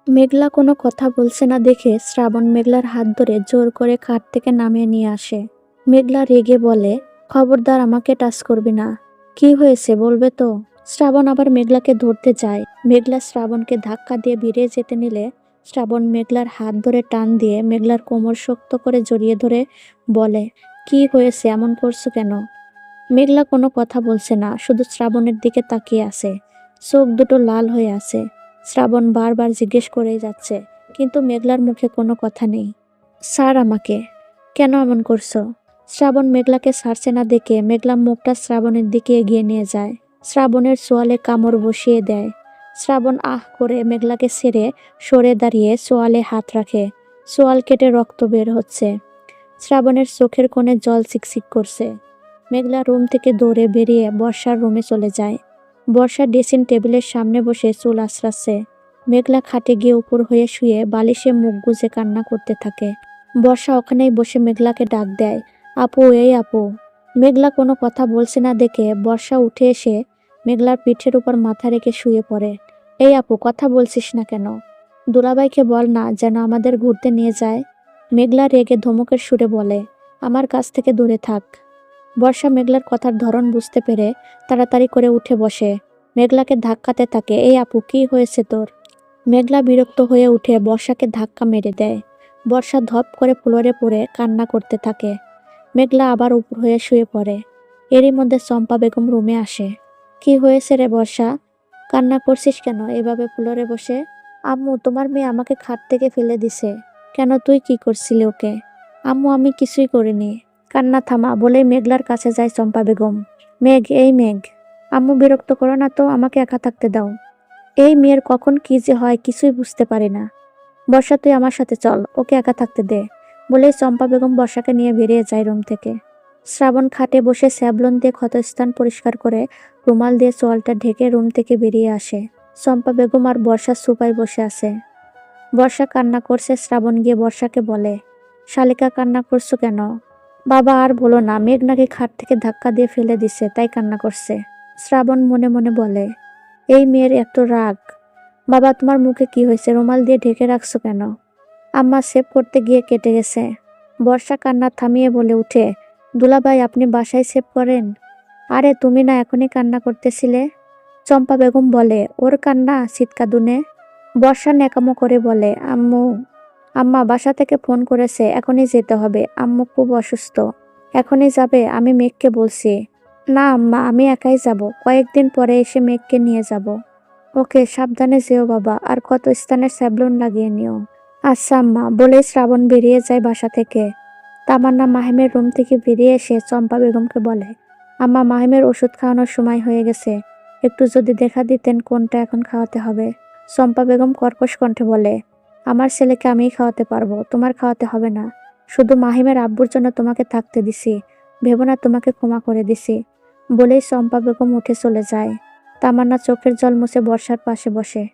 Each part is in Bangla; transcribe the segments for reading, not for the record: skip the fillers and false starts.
মেঘলা কোনো কথা বলছে না দেখে শ্রাবণ মেঘলার হাত ধরে জোর করে খাট থেকে নামিয়ে নিয়ে আসে। মেঘলা রেগে বলে, খবরদার আমাকে টাচ করবি না। কি হয়েছে বলবে তো? শ্রাবণ আবার মেঘলাকে ধরতে যায়। মেঘলা শ্রাবণকে ধাক্কা দিয়ে বেরিয়ে যেতে নিলে শ্রাবণ মেঘলার হাত ধরে টান দিয়ে মেঘলার কোমর শক্ত করে জড়িয়ে ধরে বলে, কি হয়েছে, এমন করছো কেন? মেঘলা কোনো কথা বলছে না, শুধু শ্রাবণের দিকে তাকিয়ে আছে। চোখ দুটো লাল হয়ে আছে। শ্রাবণ বারবার জিজ্ঞেস করেই যাচ্ছে, কিন্তু মেঘলার মুখে কোনো কথা নেই। স্যার আমাকে, কেন এমন করছো? শ্রাবণ মেঘলাকে ছাড়ছে না দেখে মেঘলা মুখটা শ্রাবণের দিকে এগিয়ে নিয়ে যায়। শ্রাবণের চোয়ালে কামড় বসিয়ে দেয়। শ্রাবণ আহ করে মেঘলাকে ছেড়ে সরে দাঁড়িয়ে চোয়ালে হাত রাখে। চোয়াল কেটে রক্ত বের হচ্ছে। শ্রাবণের চোখের কোণে জল চিকচিক করছে। মেঘলা রুম থেকে দৌড়ে বেরিয়ে বর্ষার রুমে চলে যায়। বর্ষা ড্রেসিং টেবিলের সামনে বসে চুল আঁচড়াচ্ছে। মেঘলা খাটে গিয়ে উপর হয়ে শুয়ে বালিশে মুখ গুজে কান্না করতে থাকে। বর্ষা ওখানেই বসে মেঘলাকে ডাক দেয়, আপু, এই আপু। মেঘলা কোনো কথা বলছে না দেখে বর্ষা উঠে এসে মেঘলার পিঠের উপর মাথা রেখে শুয়ে পড়ে। এই আপু, কথা বলছিস না কেন? দুলাভাইকে বল না যেন আমাদের ঘুরতে নিয়ে যায়। মেঘলা রেগে ধমকের সুরে বলে, আমার কাছ থেকে দূরে থাক। বর্ষা মেঘলার কথার ধরন বুঝতে পেরে তাড়াতাড়ি করে উঠে বসে। মেঘলাকে ধাক্কাতে থাকে, এই আপু, কি হয়েছে তোর? মেঘলা বিরক্ত হয়ে উঠে বর্ষাকে ধাক্কা মেরে দেয়। বর্ষা ধপ করে ফ্লোরে পড়ে কান্না করতে থাকে। মেঘলা আবার উপর হয়ে শুয়ে পড়ে। এরই মধ্যে চম্পা বেগম রুমে আসে। কি হয়েছে রে বর্ষা, কান্না করছিস কেন এভাবে ফ্লোরে বসে? আম্মু, তোমার মেয়ে আমাকে খাট থেকে ফেলে দিছে। কেন, তুই কি করছিলি ওকে? আম্মু, আমি কিছুই করিনি। কান্না থামা বলেই মেঘলার কাছে যায় চম্পা বেগম। মেঘ, এই মেঘ, আম্মু বিরক্ত করো না তো, আমাকে একা থাকতে দাও। এই মেয়ের কখন কি যে হয় কিছুই বুঝতে পারি না। বর্ষা, তুই আমার সাথে চল, ওকে একা থাকতে দে। বলেই চম্পা বেগম বর্ষাকে নিয়ে বেরিয়ে যায় রুম থেকে। শ্রাবণ খাটে বসে স্যাভলন দিয়ে ক্ষতস্থান পরিষ্কার করে রুমাল দিয়ে চোয়ালটা ঢেকে রুম থেকে বেরিয়ে আসে। চম্পা বেগম আর বর্ষা সোফায় বসে আছে। বর্ষা কান্না করছে। শ্রাবণ গিয়ে বর্ষাকে বলে, শালিকা, কান্না করছো কেন? বাবা, আর বলো না, মেঘ নাকি খাট থেকে ধাক্কা দিয়ে ফেলে দিছে, তাই কান্না করছে। শ্রাবণ মনে মনে বলে, এই মেয়ের এত রাগ। বাবা, তোমার মুখে কি হয়েছে, রুমাল দিয়ে ঢেকে রাখছো কেন? আম্মা, সেভ করতে গিয়ে কেটে গেছে। বর্ষা কান্না থামিয়ে বলে উঠে, দুলাভাই, আপনি বাসায় সেভ করেন? আরে তুমি না এখনই কান্না করতেছিলে? চম্পা বেগম বলে, ওর কান্না চিৎকাদুনে। বর্ষা ন্যাকামো করে বলে, আম্মু, আম্মা বাসা থেকে ফোন করেছে, এখনই যেতে হবে, আম্মু খুব অসুস্থ। এখনই যাবে? আমি মেঘকে বলছি। না আম্মা, আমি একাই যাব, কয়েকদিন পরে এসে মেঘকে নিয়ে যাব। ওকে, সাবধানে যেও বাবা, আর কত স্থানের স্যাভলন লাগিয়ে নিও। আচ্ছা আম্মা, বলেই শ্রাবণ বেরিয়ে যায় বাসা থেকে। তামান্না মাহিমের রুম থেকে বেরিয়ে এসে চম্পা বেগমকে বলে, আম্মা, মাহিমের ওষুধ খাওয়ানোর সময় হয়ে গেছে, একটু যদি দেখা দিতেন কোনটা এখন খাওয়াতে হবে। চম্পা বেগম কর্কশ কণ্ঠে বলে, আমার ছেলেকে আমিই খাওয়াতে পারবো, তোমার খাওয়াতে হবে না। শুধু মাহিমের আব্বুর জন্য তোমাকে থাকতে দিছি, ভেবো না তোমাকে ক্ষমা করে দিছি। বলেই চম্পা বেগম উঠে চলে যায়। তামান্না চোখের জল মুছে বর্ষার পাশে বসে।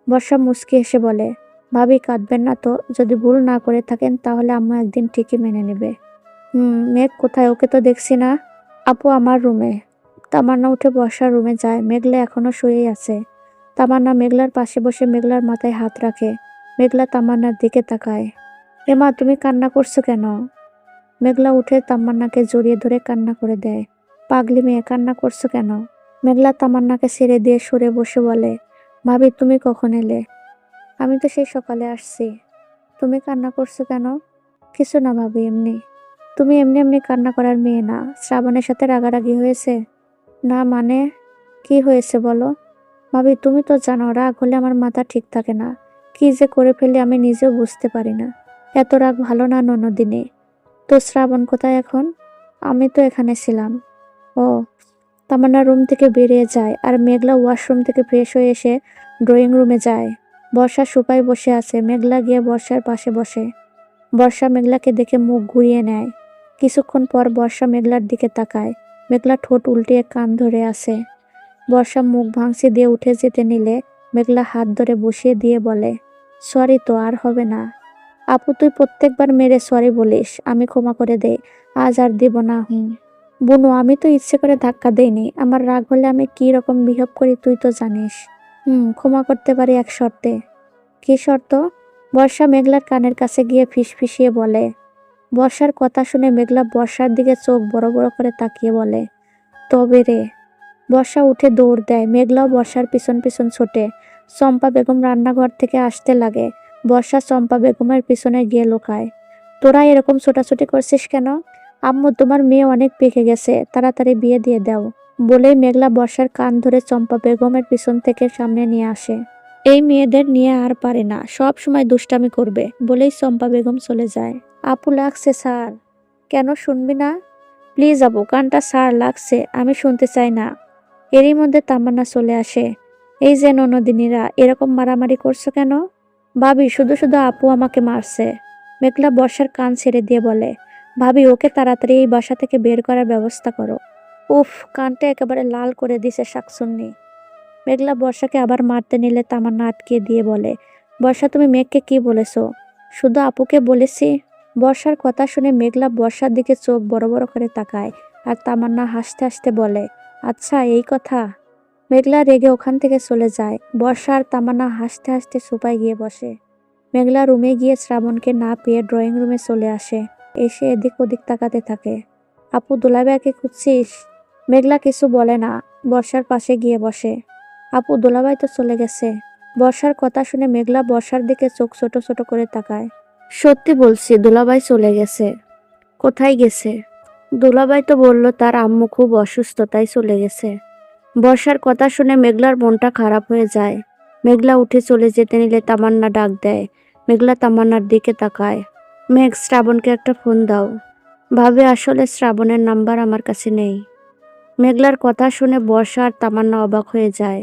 বর্ষা মুচকি হেসে বলে, ভাবি, কাঁদবেন না তো, যদি ভুল না করে থাকেন তাহলে আম্মু একদিন ঠিকই মেনে নেবে। মেঘ কোথায়, ওকে তো দেখছি না। আপু, আমার রুমে। তামান্না উঠে বর্ষার রুমে যায়। মেঘলা এখনো শুয়েই আছে। তামান্না মেঘলার পাশে বসে মেঘলার মাথায় হাত রাখে। মেঘলা তামান্নার দিকে তাকায়। এমা, তুমি কান্না করছো কেন? মেঘলা উঠে তামান্নাকে জড়িয়ে ধরে কান্না করে দেয়। পাগলি মেয়ে, কান্না করছো কেন? মেঘলা তামান্নাকে ছেড়ে দিয়ে সরে বসে বলে, ভাবি, তুমি কখন এলে? আমি তো সেই সকালে আসছি। তুমি কান্না করছো কেন? কিছু না ভাবি, এমনি। তুমি এমনি এমনি কান্না করার মেয়ে না। শ্রাবণের সাথে রাগারাগি হয়েছে? না মানে, কি হয়েছে বলো। ভাবি, তুমি তো জানো রাগ হলে আমার মাথা ঠিক থাকে না, কি যে করে ফেলি আমি নিজেও বুঝতে পারি না। এত রাগ ভালো না ননদিনী। তো শ্রাবণ কোথায় এখন? আমি তো এখানে ছিলাম। ও। তামান্না রুম থেকে বেরিয়ে যায় আর মেঘলা ওয়াশরুম থেকে ফ্রেশ হয়ে এসে ড্রয়িং রুমে যায়। বর্ষা সোফায় বসে আছে। মেঘলা গিয়ে বর্ষার পাশে বসে। বর্ষা মেঘলাকে দেখে মুখ ঘুরিয়ে নেয়। কিছুক্ষণ পর বর্ষা মেঘলার দিকে তাকায়। মেঘলা ঠোঁট উল্টিয়ে কান ধরে আছে। বর্ষা মুখ ভাঙচি দিয়ে উঠে যেতে নিলে মেঘলা হাত ধরে বসিয়ে দিয়ে বলে, সরি তো, আর হবে না। আপু, তুই প্রত্যেকবার মেরে সরি বলিস, আমি ক্ষমা করে দেই, আজ আর দিব না। বুনু, আমি তো ইচ্ছে করে ধাক্কা দেইনি, আমার রাগ হলে আমি কি রকম বিহেভ করি তুই তো জানিস। ক্ষমা করতে পারি এক শর্তে। কি শর্ত? বর্ষা মেঘলার কানের কাছে গিয়ে ফিসফিসিয়ে বলে। বর্ষার কথা শুনে মেঘলা বর্ষার দিকে চোখ বড় বড় করে তাকিয়ে বলে, তবে রে। বর্ষা উঠে দৌড় দেয়। মেঘলাও বর্ষার পিছন পিছন ছোটে। চম্পা বেগম রান্নাঘর থেকে আসতে লাগে। বর্ষা চম্পা বেগমের পিছনে গিয়ে লুকায়। তোরা এরকম ছোটাছুটি করছিস কেন? আম্মু, তোমার মেয়ে অনেক পেকে গেছে, তাড়াতাড়ি বিয়ে দিয়ে দাও। বলেই মেঘলা বর্ষার কান ধরে চম্পা বেগমের পিছন থেকে সামনে নিয়ে আসে। এই মেয়েদের নিয়ে আর পারে না, সব সময় দুষ্টামি করবে বলেই চম্পা বেগম চলে যায়। আপু, লাগছে স্যার। কেন শুনবি না? প্লিজ আপু, কানটা স্যার লাগছে, আমি শুনতে চাই না। এরই মধ্যে তামান্না চলে আসে। এই যে ননদিনীরা, এরকম মারামারি করছো কেন? ভাবি, শুধু শুধু আপু আমাকে মারছে। মেঘলা বর্ষার কান ছেড়ে দিয়ে বলে, ভাবি, ওকে তাড়াতাড়ি এই বাসা থেকে বের করার ব্যবস্থা করো। উফ, কানটা একেবারে লাল করে দিছে শাকসুন্নি। মেঘলা বর্ষাকে আবার মারতে নিলে তামান্না আটকে দিয়ে বলে, বর্ষা, তুমি মেঘকে কি বলেছো? শুধু আপুকে বলেছি। বর্ষার কথা শুনে মেঘলা বর্ষার দিকে চোখ বড় বড় করে তাকায়, আর তামান্না হাসতে হাসতে বলে, আচ্ছা এই কথা। মেঘলা রেগে ওখান থেকে চলে যায়। বর্ষা আর তামান্না হাসতে হাসতে সোফায় গিয়ে বসে। মেঘলা রুমে গিয়ে শ্রাবণকে না পেয়ে ড্রয়িং রুমে চলে আসে। এসে এদিক ওদিক তাকাতে থাকে। আপু, দুলাভাইকে খুঁজছিস? মেঘলা কিছু বলে না, বর্ষার পাশে গিয়ে বসে। আপু, দুলাভাই তো চলে গেছে। বর্ষার কথা শুনে মেঘলা বর্ষার দিকে চোখ ছোট ছোট করে তাকায়। সত্যি বলছি, দুলাভাই চলে গেছে। কোথায় গেছে? দুলাভাই তো বলল তার আম্মু খুব অসুস্থ, তাই চলে গেছে। বর্ষার কথা শুনে মেঘলার মনটা খারাপ হয়ে যায়। মেঘলা উঠে চলে যেতে নিলে তামান্না ডাক দেয়। মেঘলা তামান্নার দিকে তাকায়। মেঘ, শ্রাবণকে একটা ফোন দাও। ভাবে, আসলে শ্রাবণের নাম্বার আমার কাছে নেই। মেঘলার কথা শুনে বর্ষা আর তামান্না অবাক হয়ে যায়।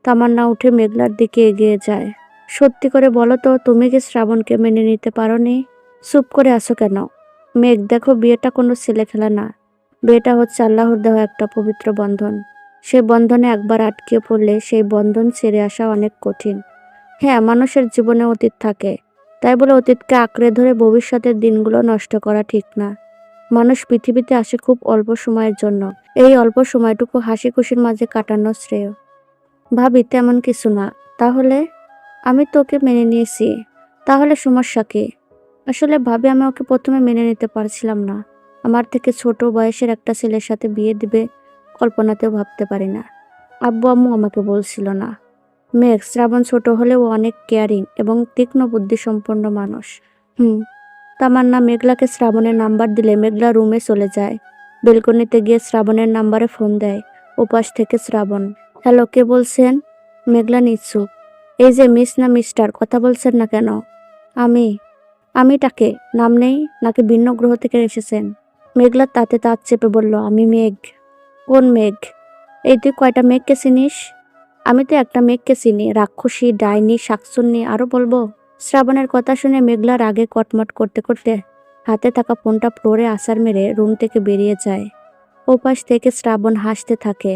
তামান্না উঠে মেঘলার দিকে এগিয়ে যায়। সত্যি করে বলো তো, তুমি কি শ্রাবণকে মেনে নিতে পারোনি? চুপ করে আছো কেন? মেঘ, দেখো, বিয়েটা কোনো ছেলে খেলা না। বিয়েটা হচ্ছে আল্লাহর দেওয়া একটা পবিত্র বন্ধন। সেই বন্ধনে একবার আটকে পড়লে সেই বন্ধন ছেড়ে আসা অনেক কঠিন। হ্যাঁ, মানুষের জীবনে অতীত থাকে, তাই বলে অতীতকে আঁকড়ে ধরে ভবিষ্যতের দিনগুলো নষ্ট করা ঠিক না। মানুষ পৃথিবীতে আসে খুব অল্প সময়ের জন্য। এই অল্প সময়টুকু হাসি খুশির মাঝে কাটানো শ্রেয়। ভাবি, তেমন কিছু না। তাহলে? আমি তোকে মেনে নিয়েছি, তাহলে সমস্যা কি? আসলে ভাবি, আমি ওকে প্রথমে মেনে নিতে পারছিলাম না। আমার থেকে ছোট বয়সের একটা ছেলের সাথে বিয়ে দিবে কল্পনাতেও ভাবতে পারি না। আব্বু আম্মু আমাকে বলছিল না। মেঘ, শ্রাবণ ছোট হলেও অনেক কেয়ারিং এবং তীক্ষ্ণ বুদ্ধিসম্পন্ন মানুষ। তামান্না মেঘলাকে শ্রাবণের নাম্বার দিলে মেঘলা রুমে চলে যায়। বেলকনিতে গিয়ে শ্রাবণের নাম্বারে ফোন দেয়। ওপাশ থেকে শ্রাবণ, হ্যালো, কে বলছেন? মেঘলা নিশ্চুপ। এই যে মিস না মিস্টার, কথা বলছেন না কেন? আমিটাকে, নাম নেই নাকি ভিন্ন গ্রহ থেকে এসেছেন? মেঘলা তাতে তাঁত চেপে বলল, আমি মেঘ। কোন মেঘ? এই তুই কয়টা মেঘকে চিনিস? আমি তো একটা মেঘকে চিনি, রাক্ষসী, ডাইনি, শাকচুন্নি, আরো বলবো? শ্রাবণের কথা শুনে মেঘলার আগে কটমট করতে করতে হাতে থাকা ফোনটা ফ্লোরে আছাড় মেরে রুম থেকে বেরিয়ে যায়। ওপাশ থেকে শ্রাবণ হাসতে থাকে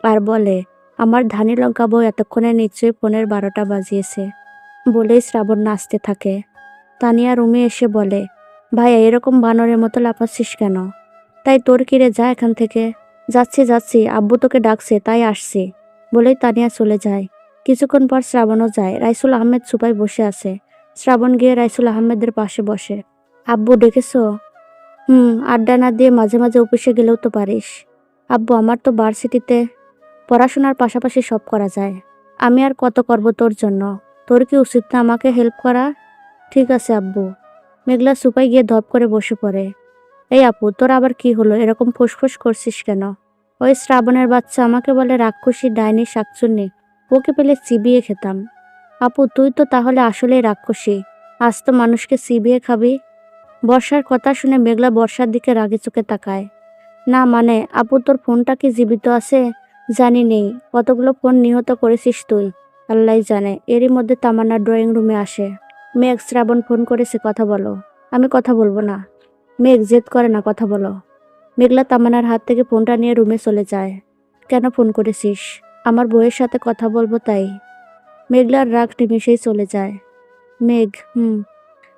আর বলে, আমার ধানি লঙ্কা বউ এতক্ষণে নিশ্চয়ই ফোনের 12টা বাজিয়েছে। বলেই শ্রাবণ নাচতে থাকে। তানিয়া রুমে এসে বলে, ভাইয়া, এরকম বানরের মতো লাফাচ্ছিস কেন? তাই তোর কিরে, যা এখান থেকে। যাচ্ছি যাচ্ছি, আব্বু তোকে ডাকছে তাই আসছি। বলেই তানিয়া চলে যায়। কিছুক্ষণ পর শ্রাবণও যায়। রাইসুল আহমেদ সুপায় বসে আছে। শ্রাবণ গিয়ে রাইসুল আহমেদের পাশে বসে। আব্বু ডেকেছো? আড্ডা না দিয়ে মাঝে মাঝে অফিসে গেলেও তো পারিস। আব্বু, আমার তো ভার্সিটিতে পড়াশোনার পাশাপাশি সব করা যায়। আমি আর কত করব তোর জন্য? তোর কি উচিত না আমাকে হেল্প করা? ঠিক আছে আব্বু। মেঘলা সুপায় গিয়ে ধপ করে বসে পড়ে। এই আপু, তোর আবার কি হলো? এরকম ফুসফুস করছিস কেন? ওই শ্রাবণের বাচ্চা আমাকে বলে রাক্ষসী, ডাইনি, শাকচুন্নি। ওকে পেলে চিবিয়ে খেতাম। আপু, তুই তো তাহলে আসলেই রাক্ষসী। আজ তো মানুষকে চিবিয়ে খাবি। বর্ষার কথা শুনে মেঘলা বর্ষার দিকে রাগে চোখে তাকায়। না মানে, আপু, তোর ফোনটা কি জীবিত আছে? জানি নেই। কতগুলো ফোন নিহত করেছিস তুই, আল্লাহই জানে। এরই মধ্যে তামান্না ড্রয়িং রুমে আসে। মেঘ, শ্রাবণ ফোন করেছে, কথা বলো। আমি কথা বলবো না। মেঘ জেদ করে না, কথা বলো। মেঘলা তামান্নার হাত থেকে ফোনটা নিয়ে রুমে চলে যায়। কেন ফোন করেছিস? আমার বউয়ের সাথে কথা বলবো তাই। মেঘলার রাগ নিমিশেই চলে যায়। মেঘ,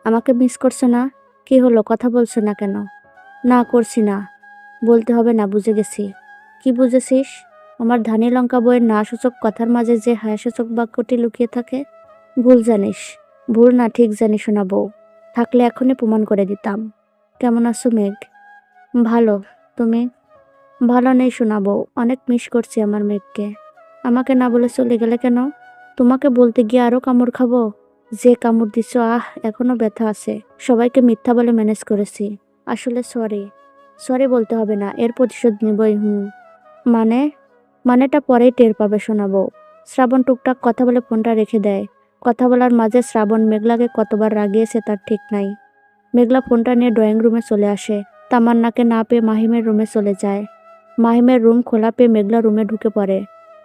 আমাকে মিস করছো না? কি হলো, কথা বলছো না কেন? না, করছি না। বলতে হবে না, বুঝে গেছি। কি বুঝেছিস? আমার ধানি লঙ্কা বইয়ের না সূচক কথার মাঝে যে হ্যাঁ সূচক বাক্যটি লুকিয়ে থাকে। ভুল জানিস। ভুল না ঠিক জানি শোনা বউ। থাকলে এখনই প্রমাণ করে দিতাম। কেমন আছো মেঘ? ভালো। তুমি? ভালো নেই শোনা বউ। অনেক মিস করছি আমার মেঘকে। আমাকে না বলে চলে গেলে কেন? তোমাকে বলতে গিয়ে আরো কামড় খাবো? যে কামড় দিছো এখনো ব্যথা আছে। সবাইকে মিথ্যা বলে ম্যানেজ করেছি। আসলে সরি। সরি বলতে হবে না, এর প্রতিশোধ নিবই। মানে? মানেটা পরেই টের পাবে শোনাবো। শ্রাবণ টুকটাক কথা বলে ফোনটা রেখে দেয়। কথা বলার মাঝে শ্রাবণ মেঘলাকে কতবার রাগিয়েছে তার ঠিক নাই। মেঘলা ফোনটা নিয়ে ড্রয়িং রুমে চলে আসে। তামান্নাকে না পেয়ে মাহিমের রুমে চলে যায়। মাহিমের রুম খোলা পেয়ে মেঘলা রুমে ঢুকে পড়ে।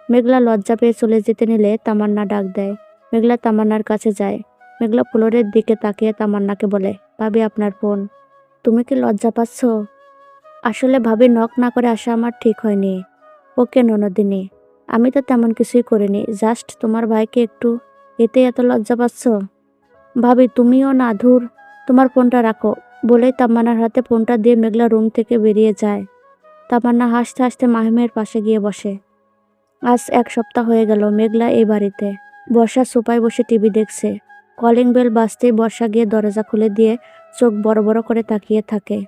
মেঘলা লজ্জা পেয়ে চলে যেতে নিলে তামান্না ডাক দেয়। মেঘলা তামান্নার কাছে যায়। মেঘলা ফ্লোরের দিকে তাকিয়ে তামান্নাকে বলে, ভাবি আপনার ফোন। তুমি কি লজ্জা পাচ্ছ? আসলে ভাবি, নক না করে আসা আমার ঠিক হয়নি। ওকে ননদিনী, আমি তো তেমন কিছুই করিনি, জাস্ট তোমার ভাইকে একটু, এতে এত লজ্জা পাচ্ছ? ভাবি তুমিও না, ধুর, তোমার ফোনটা রাখো। বলেই তামান্নার হাতে ফোনটা দিয়ে মেঘলা রুম থেকে বেরিয়ে যায়। তামান্না হাসতে হাসতে মাহিমের পাশে গিয়ে বসে। আজ 1 সপ্তাহ হয়ে গেল মেঘলা এই বাড়িতে। বর্ষা সোফায় বসে টিভি দেখছে। কলিং বেল বাজতেই বর্ষা গিয়ে দরজা খুলে দিয়ে চোখ বড় বড় করে তাকিয়ে থাকে।